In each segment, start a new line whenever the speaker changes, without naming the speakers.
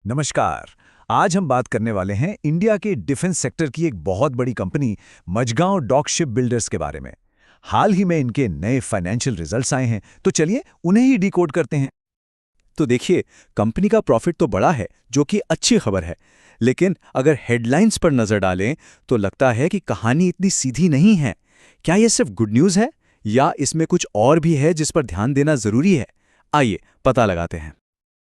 नमस्कार। आज हम बात करने वाले हैं इंडिया के डिफेंस सेक्टर की एक बहुत बड़ी company Mazagon dock ship builders के बारे में। हाल ही में इनके नए फाइनेंशियल रिजल्ट्स आए हैं, तो चलिए उन्हें ही डिकोड करते हैं।
तो देखिए, कंपनी का प्रॉफिट तो बड़ा है, जो कि अच्छी खबर है। लेकिन अगर हेडलाइंस पर नजर डालें तो लगता है कि कहानी इतनी सीधी नहीं है। क्या यह सिर्फ गुड न्यूज़ है या इसमें कुछ और भी है जिस पर ध्यान देना जरूरी है? आइए पता लगाते हैं।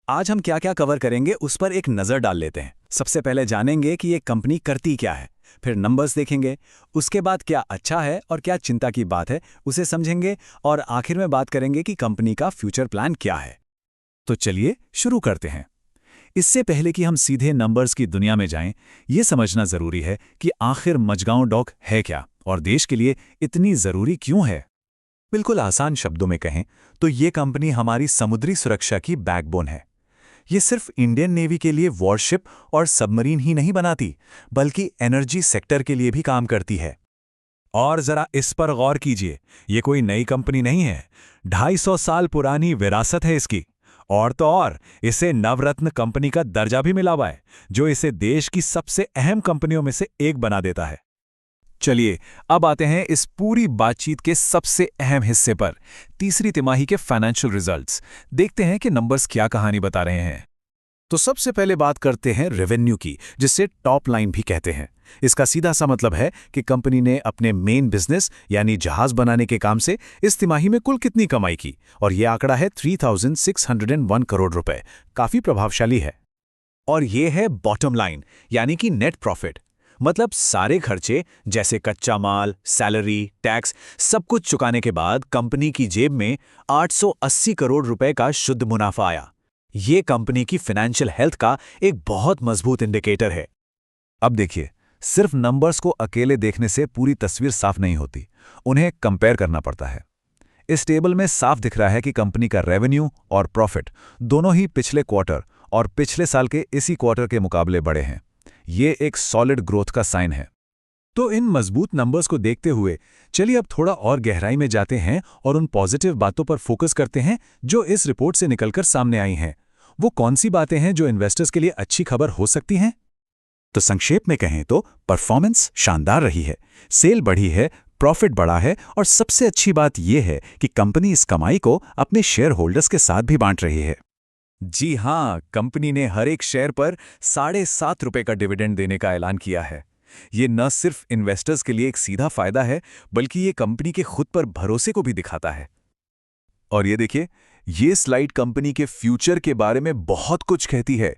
आज हम क्या क्या कवर करेंगे उस पर एक नज़र डाल लेते हैं। सबसे पहले जानेंगे कि ये कंपनी करती क्या है, फिर नंबर्स देखेंगे, उसके बाद क्या अच्छा है और क्या चिंता की बात है उसे समझेंगे, और आखिर में बात करेंगे कि कंपनी का फ्यूचर प्लान क्या है। तो चलिए शुरू करते हैं। इससे पहले कि हम सीधे नंबर्स की दुनिया में जाएं, ये समझना जरूरी है कि आखिर मझगांव डॉक है क्या और देश के लिए इतनी जरूरी क्यों है। बिल्कुल आसान शब्दों में कहें तो ये कंपनी हमारी समुद्री सुरक्षा की बैकबोन है। ये सिर्फ इंडियन नेवी के लिए वॉरशिप और सबमरीन ही नहीं बनाती, बल्कि एनर्जी सेक्टर के लिए भी काम करती है। और जरा इस पर गौर कीजिए, ये कोई नई कंपनी नहीं है, 250 साल पुरानी विरासत है इसकी। और तो और इसे नवरत्न कंपनी का दर्जा भी मिला हुआ है, जो इसे देश की सबसे अहम कंपनियों में से एक बना देता है। चलिए अब आते हैं इस पूरी बातचीत के सबसे अहम हिस्से पर, तीसरी तिमाही के फाइनेंशियल रिजल्ट्स। देखते हैं कि नंबर्स क्या कहानी बता रहे हैं। तो सबसे पहले बात करते हैं रेवेन्यू की, जिसे टॉप लाइन भी कहते हैं। इसका सीधा सा मतलब है कि कंपनी ने अपने मेन बिजनेस यानी जहाज बनाने के काम से इस तिमाही में कुल कितनी कमाई की, और यह आंकड़ा है 3601 करोड़ रुपए। काफी प्रभावशाली है। और यह है बॉटम लाइन यानी कि नेट प्रॉफिट, मतलब सारे खर्चे जैसे कच्चा माल, सैलरी, टैक्स, सब कुछ चुकाने के बाद कंपनी की जेब में 880 करोड़ रुपए का शुद्ध मुनाफा आया। ये कंपनी की फाइनेंशियल हेल्थ का एक बहुत मजबूत इंडिकेटर है। अब देखिए, सिर्फ नंबर्स को अकेले देखने से पूरी तस्वीर साफ नहीं होती, उन्हें कंपेयर करना पड़ता है। इस टेबल में साफ दिख रहा है कि कंपनी का रेवेन्यू और प्रॉफिट दोनों ही पिछले क्वार्टर और पिछले साल के इसी क्वार्टर के मुकाबले बड़े हैं। ये एक सॉलिड ग्रोथ का साइन है। तो इन मजबूत नंबर्स को देखते हुए चलिए अब थोड़ा और गहराई में जाते हैं और उन पॉजिटिव बातों पर फोकस करते हैं जो इस रिपोर्ट से निकलकर सामने आई हैं। वो कौन सी बातें हैं जो इन्वेस्टर्स के लिए अच्छी खबर हो सकती हैं? तो संक्षेप में कहें तो परफॉर्मेंस शानदार रही है, सेल बढ़ी है, प्रॉफिट बढ़ा है, और सबसे अच्छी बात यह है कि कंपनी इस कमाई को अपने शेयर होल्डर्स के साथ भी बांट रही है। जी हां, कंपनी ने हर एक शेयर पर 7.5 रुपए का डिविडेंड देने का ऐलान किया है। ये न सिर्फ इन्वेस्टर्स के लिए एक सीधा फायदा है, बल्कि ये कंपनी के खुद पर भरोसे को भी दिखाता है। और ये देखिए, ये स्लाइड कंपनी के फ्यूचर के बारे में बहुत कुछ कहती है।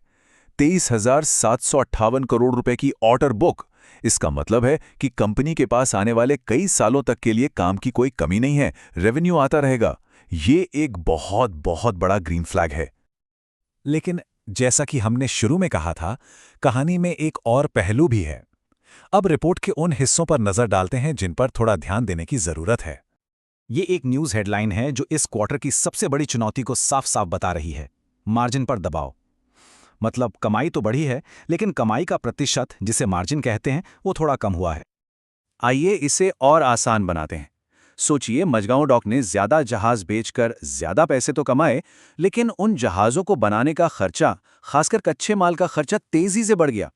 23,758 करोड़ रुपए की ऑर्डर बुक। इसका मतलब है कि कंपनी के पास आने वाले कई सालों तक के लिए काम की कोई कमी नहीं है, रेवेन्यू आता रहेगा। ये एक बहुत बहुत बड़ा ग्रीन फ्लैग है। लेकिन जैसा कि हमने शुरू में कहा था, कहानी में एक और पहलू भी है। अब रिपोर्ट के उन हिस्सों पर नजर डालते हैं जिन पर थोड़ा ध्यान देने की जरूरत है। ये एक न्यूज़ हेडलाइन है जो इस क्वार्टर की सबसे बड़ी चुनौती को साफ साफ बता रही है। मार्जिन पर दबाव। मतलब कमाई तो बढ़ी है, लेकिन कमाई का प्रतिशत, जिसे मार्जिन कहते हैं, वो थोड़ा कम हुआ है। आइए इसे और आसान बनाते हैं। सोचिए, मझगांव डॉक ने ज्यादा जहाज बेचकर ज्यादा पैसे तो कमाए, लेकिन उन जहाजों को बनाने का खर्चा, खासकर कच्चे माल का खर्चा, तेजी से बढ़ गया।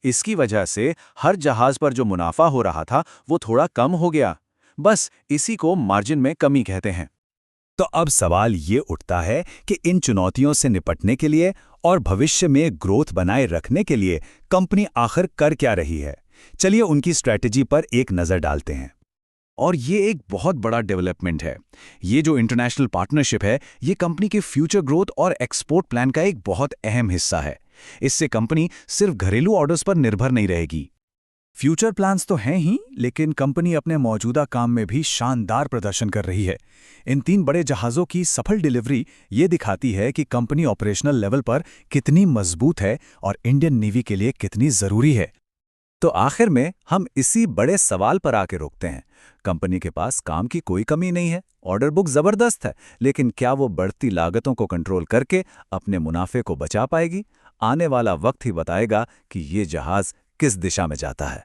इसकी वजह से हर जहाज पर जो मुनाफा हो रहा था वो थोड़ा कम हो गया। बस इसी को मार्जिन में कमी कहते हैं। तो अब सवाल ये उठता है कि इन चुनौतियों से निपटने के लिए और भविष्य में ग्रोथ बनाए रखने के लिए कंपनी आखिर कर क्या रही है। चलिए उनकी स्ट्रैटेजी पर एक नजर डालते हैं। और ये एक बहुत बड़ा डेवलपमेंट है। ये जो इंटरनेशनल पार्टनरशिप है, ये कंपनी के फ्यूचर ग्रोथ और एक्सपोर्ट प्लान का एक बहुत अहम हिस्सा है। इससे कंपनी सिर्फ घरेलू ऑर्डर्स पर निर्भर नहीं रहेगी। फ्यूचर प्लान्स तो हैं ही, लेकिन कंपनी अपने मौजूदा काम में भी शानदार प्रदर्शन कर रही है। इन 3 बड़े जहाज़ों की सफल डिलीवरी ये दिखाती है कि कंपनी ऑपरेशनल लेवल पर कितनी मजबूत है और इंडियन नेवी के लिए कितनी ज़रूरी है। तो आखिर में हम इसी बड़े सवाल पर आके रोकते हैं। कंपनी के पास काम की कोई कमी नहीं है, ऑर्डर बुक जबरदस्त है, लेकिन क्या वो बढ़ती लागतों को कंट्रोल करके अपने मुनाफे को बचा पाएगी? आने वाला वक्त ही बताएगा कि ये जहाज किस दिशा में जाता है।